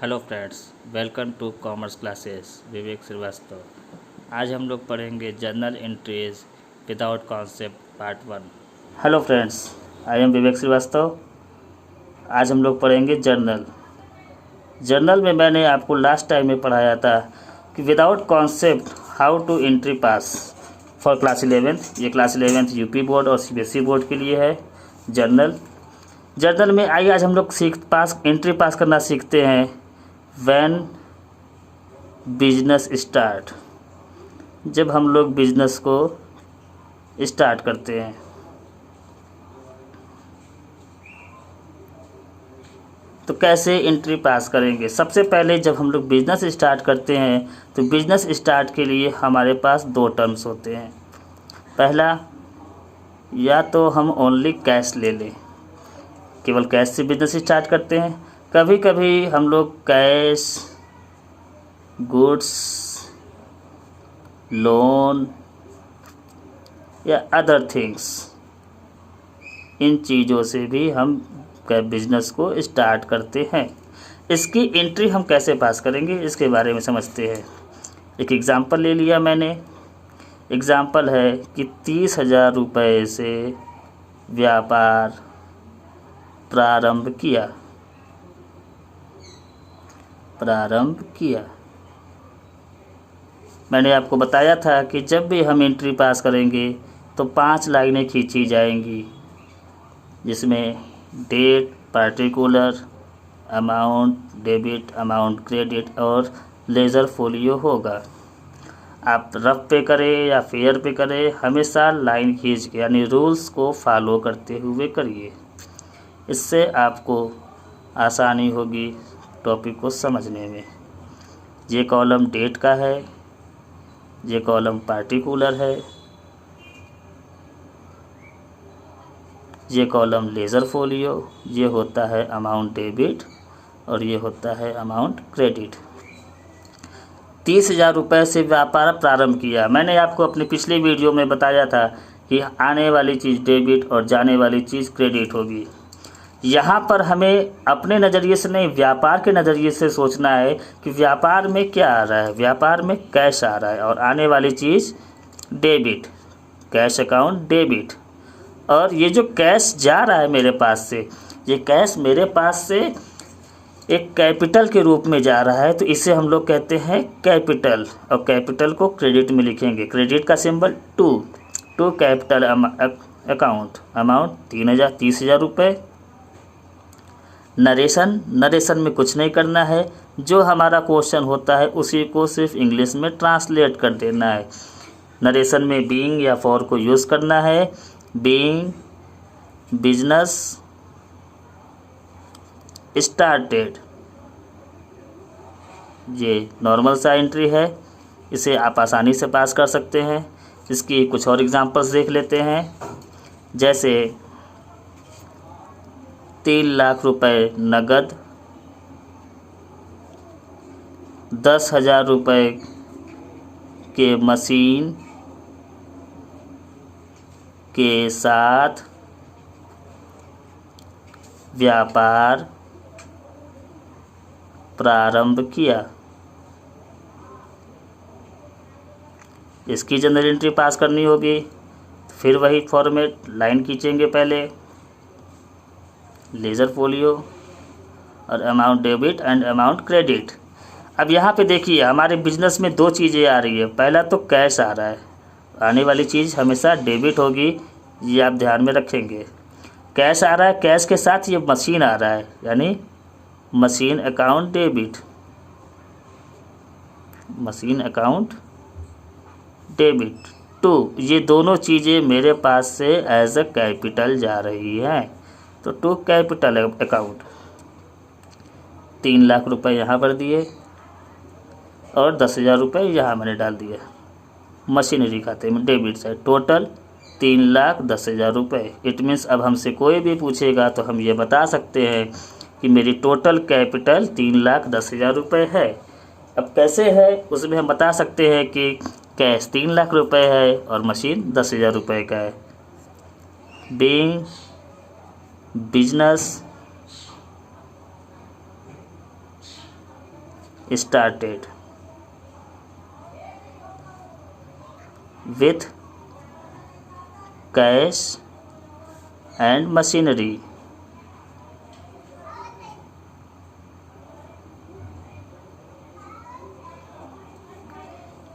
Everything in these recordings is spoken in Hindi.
Hello friends, welcome to commerce classes. Vivek Shrivastava. आज हम लोग पढ़ेंगे journal entries without concept part 1। Hello friends, I am Vivek Shrivastava. आज हम लोग पढ़ेंगे जर्नल में मैंने आपको लास्ट टाइम में पढ़ाया था कि without concept how to entry pass for class 11। ये क्लास 11 यूपी बोर्ड और सीबीएसई बोर्ड के लिए है। जर्नल में आइए आज हम लोग एंट्री पास करना सीखते हैं। व्हेन बिजनेस स्टार्ट, जब हम लोग बिजनेस को स्टार्ट करते हैं। तो कैसे एंट्री पास करेंगे? सबसे पहले जब हम लोग बिजनेस स्टार्ट करते हैं तो बिजनेस स्टार्ट के लिए हमारे पास दो टर्म्स होते हैं। पहला, या तो हम ओनली कैश ले लें, केवल कैश से बिजनेस स्टार्ट करते हैं। कभी कभी हम लोग कैश, गुड्स, लोन या अदर थिंग्स, इन चीज़ों से भी हम बिजनेस को स्टार्ट करते हैं। इसकी एंट्री हम कैसे पास करेंगे इसके बारे में समझते हैं। एक एग्ज़ाम्पल ले लिया मैंने। एग्ज़ाम्पल है कि 30,000 रुपये से व्यापार प्रारंभ किया। मैंने आपको बताया था कि जब भी हम एंट्री पास करेंगे तो 5 लाइनें खींची जाएंगी, जिसमें date, particular, amount debit, amount credit और लेजर फोलियो होगा। आप रफ पे करें या फेयर पे करें, हमेशा लाइन खींच के यानी रूल्स को फॉलो करते हुए करिए। इससे आपको आसानी होगी टॉपिक को समझने में। ये कॉलम डेट का है, ये कॉलम पार्टिकुलर है, ये कॉलम लेज़र फोलियो, ये होता है अमाउंट डेबिट और ये होता है अमाउंट क्रेडिट। 30,000 रुपये से व्यापार प्रारंभ किया। मैंने आपको अपने पिछले वीडियो में बताया था कि आने वाली चीज़ डेबिट और जाने वाली चीज़ क्रेडिट होगी। यहाँ पर हमें अपने नज़रिए से नहीं, व्यापार के नज़रिए से सोचना है कि व्यापार में क्या आ रहा है। व्यापार में कैश आ रहा है और आने वाली चीज़ डेबिट, कैश अकाउंट डेबिट। और ये जो कैश जा रहा है मेरे पास से, ये कैश मेरे पास से एक कैपिटल के रूप में जा रहा है, तो इसे हम लोग कहते हैं कैपिटल। और कैपिटल को क्रेडिट में लिखेंगे। क्रेडिट का symbol to capital account, amount 30,000 रुपये। नरेशन में कुछ नहीं करना है, जो हमारा क्वेश्चन होता है उसी को सिर्फ इंग्लिश में ट्रांसलेट कर देना है। नरेशन में बीइंग या फॉर को यूज़ करना है। बीइंग बिजनेस स्टार्टेड, ये नॉर्मल सा एंट्री है, इसे आप आसानी से पास कर सकते हैं। इसकी कुछ और एग्जांपल्स देख लेते हैं। जैसे 3 लाख रुपए नगद, 10,000 रुपये के मशीन के साथ व्यापार प्रारंभ किया। इसकी जनरल एंट्री पास करनी होगी। फिर वही फॉर्मेट, लाइन खींचेंगे पहले, लेजर फोलियो और amount debit and amount credit. अब यहाँ पे देखिए हमारे बिजनेस में दो चीज़ें आ रही है। पहला तो कैश आ रहा है, आने वाली चीज़ हमेशा डेबिट होगी, ये आप ध्यान में रखेंगे। कैश आ रहा है, कैश के साथ ये मशीन आ रहा है, यानी machine account debit, machine account debit ये दोनों चीज़ें मेरे पास से एज अ कैपिटल जा रही हैं। तो टू कैपिटल अकाउंट 3 लाख रुपए यहाँ पर दिए और 10,000 रुपये यहाँ मैंने डाल दिया मशीनरी खाते में, डेबिट साइड। टोटल 3,10,000 रुपये। इट मीन्स अब हमसे कोई भी पूछेगा तो हम ये बता सकते हैं कि मेरी टोटल कैपिटल 3,10,000 रुपये है। अब कैसे है उसमें हम बता सकते हैं कि कैश 3 लाख रुपये है और मशीन 10,000 रुपये का है। Being business started with cash and machinery.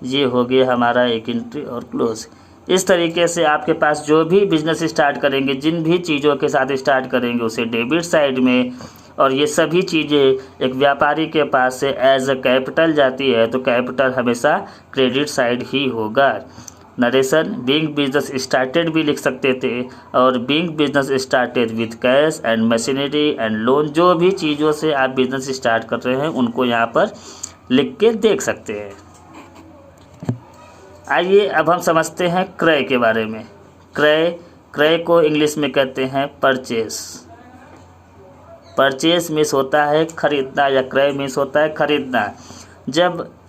ये हो गया हमारा एक एंट्री और क्लोज। इस तरीके से आपके पास जो भी बिजनेस स्टार्ट करेंगे, जिन भी चीज़ों के साथ स्टार्ट करेंगे उसे डेबिट साइड में, और ये सभी चीज़ें एक व्यापारी के पास से एज अ कैपिटल जाती है तो कैपिटल हमेशा क्रेडिट साइड ही होगा। नरेशन बीइंग बिजनेस स्टार्टेड भी लिख सकते थे, और being business started with cash and machinery and loan, जो भी चीज़ों से आप बिजनेस स्टार्ट कर रहे हैं उनको यहाँ पर लिख के देख सकते हैं। आइए अब हम समझते हैं क्रय के बारे में। क्रय को इंग्लिश में कहते हैं परचेस। परचेस मीन्स होता है खरीदना, या क्रय मीन्स होता है खरीदना।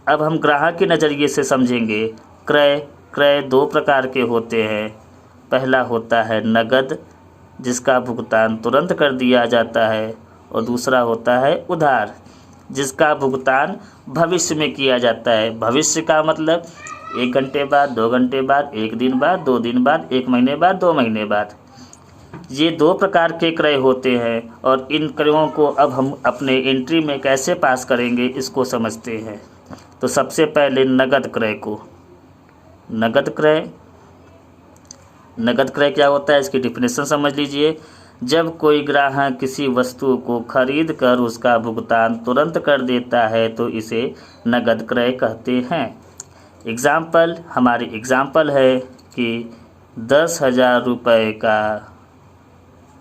अब हम ग्राहक के नज़रिए से समझेंगे। क्रय दो प्रकार के होते हैं। पहला होता है नगद, जिसका भुगतान तुरंत कर दिया जाता है, और दूसरा होता है उधार, जिसका भुगतान भविष्य में किया जाता है। भविष्य का मतलब 1 घंटे बाद, 2 घंटे बाद, 1 दिन बाद, 2 दिन बाद, 1 महीने बाद, 2 महीने बाद। ये 2 प्रकार के क्रय होते हैं, और इन क्रयों को अब हम अपने एंट्री में कैसे पास करेंगे इसको समझते हैं। तो सबसे पहले नगद क्रय क्या होता है, इसकी डिफिनेशन समझ लीजिए। जब कोई ग्राहक किसी वस्तु को खरीद कर उसका भुगतान तुरंत कर देता है तो इसे नगद क्रय कहते हैं। हमारी एग्जाम्पल है कि 10,000 रुपये का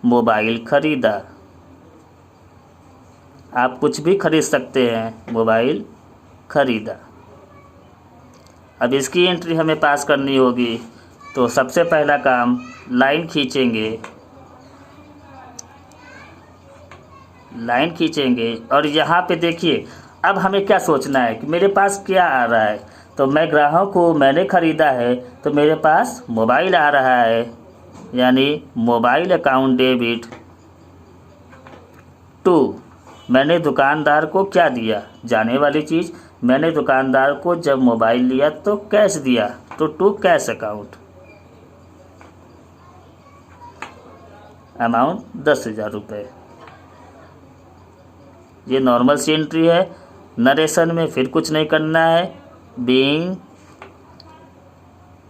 मोबाइल खरीदा। आप कुछ भी खरीद सकते हैं, मोबाइल खरीदा। अब इसकी एंट्री हमें पास करनी होगी, तो सबसे पहला काम लाइन खींचेंगे और यहाँ पे देखिए अब हमें क्या सोचना है कि मेरे पास क्या आ रहा है। तो मैं ग्राहक को मैंने ख़रीदा है तो मेरे पास मोबाइल आ रहा है, यानी मोबाइल अकाउंट डेबिट टू। मैंने दुकानदार को क्या दिया, जाने वाली चीज़। मैंने दुकानदार को जब मोबाइल लिया तो कैश दिया, तो टू कैश अकाउंट, अमाउंट 10,000 रुपये। ये नॉर्मल सी एंट्री है। नरेशन में फिर कुछ नहीं करना है। बीइंग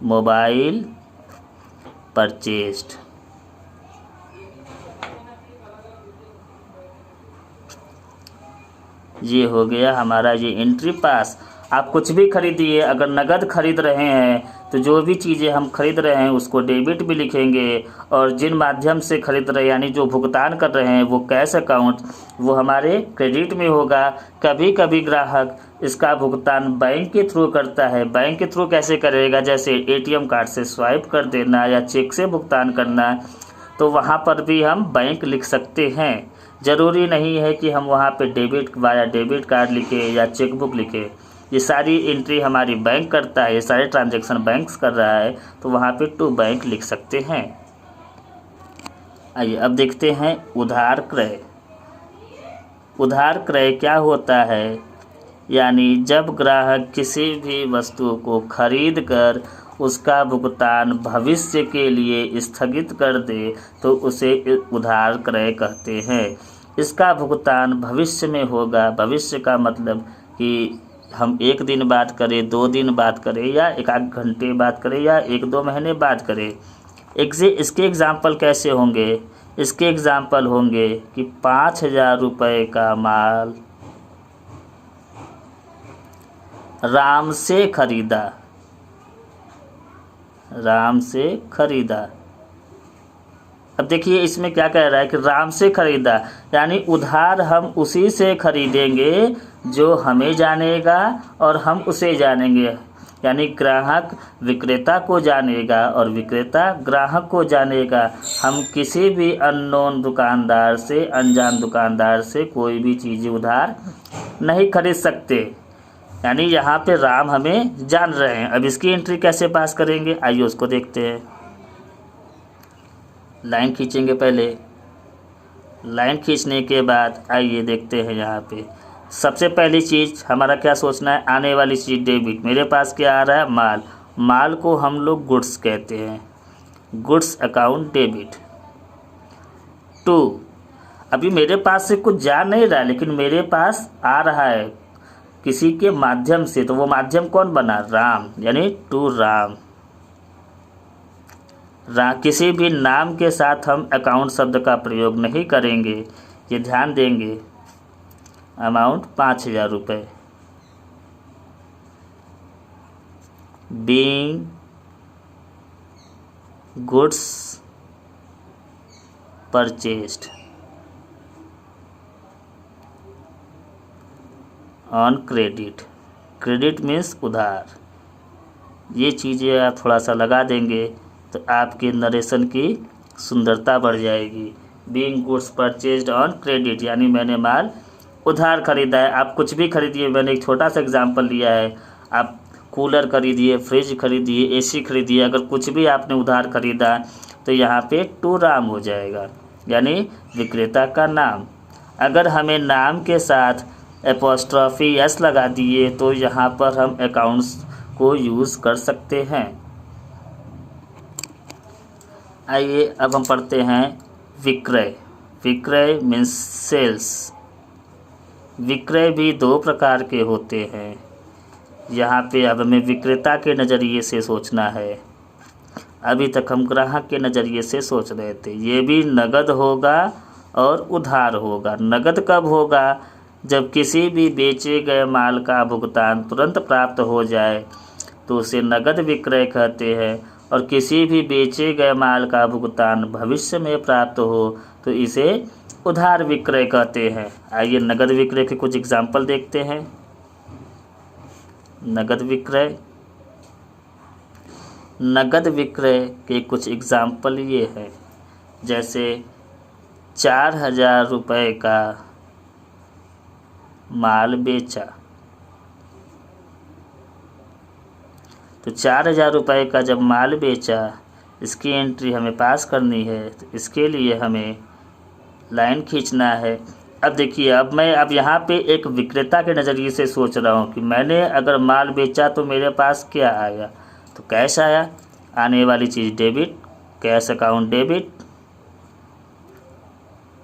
मोबाइल परचेस्ड, ये हो गया हमारा ये एंट्री पास। आप कुछ भी खरीदिए, अगर नगद खरीद रहे हैं तो जो भी चीज़ें हम खरीद रहे हैं उसको डेबिट भी लिखेंगे, और जिन माध्यम से खरीद रहे हैं यानी जो भुगतान कर रहे हैं वो कैश अकाउंट, वो हमारे क्रेडिट में होगा। कभी कभी ग्राहक इसका भुगतान बैंक के थ्रू करता है। बैंक के थ्रू कैसे करेगा, जैसे ATM कार्ड से स्वाइप कर देना या चेक से भुगतान करना, तो वहाँ पर भी हम बैंक लिख सकते हैं। ज़रूरी नहीं है कि हम वहाँ पे डेबिट कार्ड लिखे या चेकबुक लिखे। ये सारी एंट्री हमारी बैंक करता है, ये सारे ट्रांजैक्शन बैंक कर रहा है, तो वहाँ पे टू बैंक लिख सकते हैं। आइए अब देखते हैं उधार क्रय। उधार क्रय क्या होता है, यानी जब ग्राहक किसी भी वस्तु को खरीद कर उसका भुगतान भविष्य के लिए स्थगित कर दे तो उसे उधार क्रय कहते हैं। इसका भुगतान भविष्य में होगा। भविष्य का मतलब कि हम 1 दिन बाद करें, 2 दिन बाद करें, या 1-8 घंटे बाद करें, या 1-2 महीने बाद करें। इसके एग्ज़ाम्पल कैसे होंगे, इसके एग्ज़ाम्पल होंगे कि 5,000 रुपये का माल राम से खरीदा। अब देखिए इसमें क्या कह रहा है कि राम से खरीदा, यानी उधार हम उसी से खरीदेंगे जो हमें जानेगा और हम उसे जानेंगे। यानी ग्राहक विक्रेता को जानेगा और विक्रेता ग्राहक को जानेगा। हम किसी भी अननोन दुकानदार से, अनजान दुकानदार से कोई भी चीज़ उधार नहीं खरीद सकते। यानी यहाँ पे राम हमें जान रहे हैं। अब इसकी एंट्री कैसे पास करेंगे, आइए उसको देखते हैं। लाइन खींचेंगे पहले। लाइन खींचने के बाद आइए देखते हैं यहाँ पे सबसे पहली चीज़ हमारा क्या सोचना है, आने वाली चीज़ डेबिट। मेरे पास क्या आ रहा है, माल। माल को हम लोग गुड्स कहते हैं, गुड्स अकाउंट डेबिट। 2, अभी मेरे पास से कुछ जा नहीं रहा लेकिन मेरे पास आ रहा है किसी के माध्यम से, तो वो माध्यम कौन बना, राम, यानी टू राम। किसी भी नाम के साथ हम अकाउंट शब्द का प्रयोग नहीं करेंगे, ये ध्यान देंगे। अमाउंट 5000 रुपये। Being goods purchased on credit. Credit means उधार। ये चीज़ें आप थोड़ा सा लगा देंगे तो आपके नरेशन की सुंदरता बढ़ जाएगी। Being goods purchased on credit, यानी मैंने माल उधार खरीदा है। आप कुछ भी खरीदिए, मैंने एक छोटा सा एग्जांपल लिया है। आप कूलर खरीदिए, फ्रिज खरीदिए, एसी खरीदिए, अगर कुछ भी आपने उधार खरीदा तो यहाँ पे टू राम हो जाएगा, यानी विक्रेता का नाम। अगर हमें नाम के साथ एपोस्ट्रॉफी एस लगा दिए तो यहाँ पर हम अकाउंट्स को यूज़ कर सकते हैं। आइए अब हम पढ़ते हैं विक्रय। विक्रय मीन्स सेल्स। विक्रय भी 2 प्रकार के होते हैं। यहाँ पे अब हमें विक्रेता के नज़रिए से सोचना है, अभी तक हम ग्राहक के नज़रिए से सोच रहे थे। ये भी नगद होगा और उधार होगा। नगद कब होगा, जब किसी भी बेचे गए माल का भुगतान तुरंत प्राप्त हो जाए तो उसे नगद विक्रय कहते हैं, और किसी भी बेचे गए माल का भुगतान भविष्य में प्राप्त हो तो इसे उधार विक्रय कहते हैं। आइए नगद विक्रय के कुछ एग्जाम्पल देखते हैं। नगद विक्रय, नगद विक्रय के कुछ एग्जाम्पल ये हैं, जैसे 4000 रुपये का माल बेचा, तो 4000 रुपये का जब माल बेचा, इसकी एंट्री हमें पास करनी है। तो इसके लिए हमें लाइन खींचना है। अब देखिए, अब यहाँ पे एक विक्रेता के नज़रिए से सोच रहा हूँ कि मैंने अगर माल बेचा तो मेरे पास क्या आया, तो कैश आया। आने वाली चीज़ डेबिट, कैश अकाउंट डेबिट।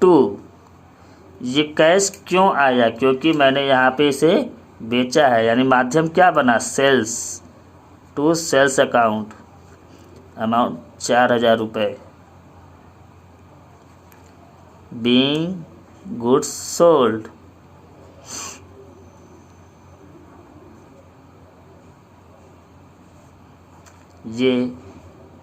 2, ये कैश क्यों आया, क्योंकि मैंने यहाँ पे इसे बेचा है, यानी माध्यम क्या बना, sales. To sales account, amount 4000 रुपये। बीइंग गुड्स सोल्ड, ये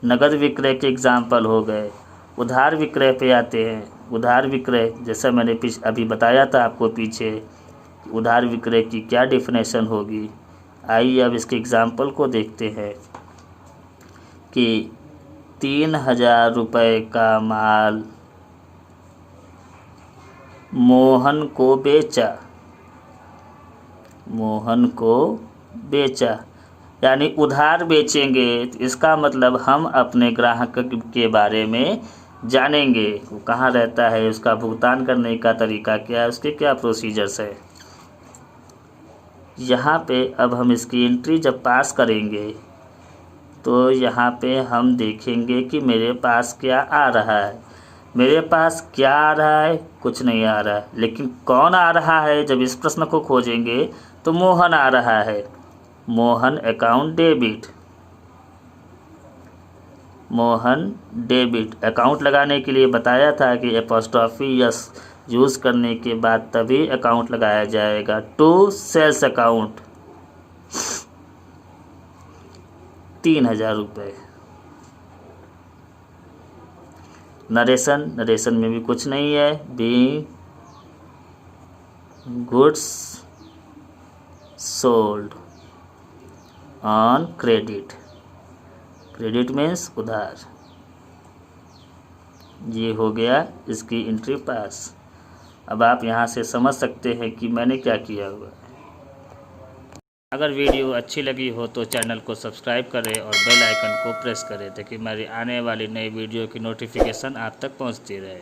नगद विक्रय के एग्जाम्पल हो गए। उधार विक्रय पे आते हैं। उधार विक्रय, जैसा मैंने अभी बताया था आपको पीछे, उधार विक्रय की क्या डेफिनेशन होगी। आइए अब इसके एग्जाम्पल को देखते हैं कि 3000 रुपये का माल मोहन को बेचा। मोहन को बेचा, यानी उधार बेचेंगे तो इसका मतलब हम अपने ग्राहक के बारे में जानेंगे, वो कहाँ रहता है, उसका भुगतान करने का तरीका क्या है, उसके क्या प्रोसीजर्स है। यहाँ पे अब हम इसकी एंट्री जब पास करेंगे तो यहाँ पे हम देखेंगे कि मेरे पास क्या आ रहा है। मेरे पास क्या आ रहा है, कुछ नहीं आ रहा है, लेकिन कौन आ रहा है, जब इस प्रश्न को खोजेंगे तो मोहन आ रहा है। Mohan account debit. Mohan debit. Account लगाने के लिए बताया था कि एपोस्ट्रॉफी यस यूज़ करने के बाद तभी अकाउंट लगाया जाएगा। टू सेल्स अकाउंट, 3000 रुपये। नरेशन, नरेशन में भी कुछ नहीं है। Being goods sold on credit. Credit means उधार। ये हो गया इसकी एंट्री पास। अब आप यहाँ से समझ सकते हैं कि मैंने क्या किया हुआ है। अगर वीडियो अच्छी लगी हो तो चैनल को सब्सक्राइब करें और बेल आइकन को प्रेस करें ताकि हमारी आने वाली नई वीडियो की नोटिफिकेशन आप तक पहुँचती रहे।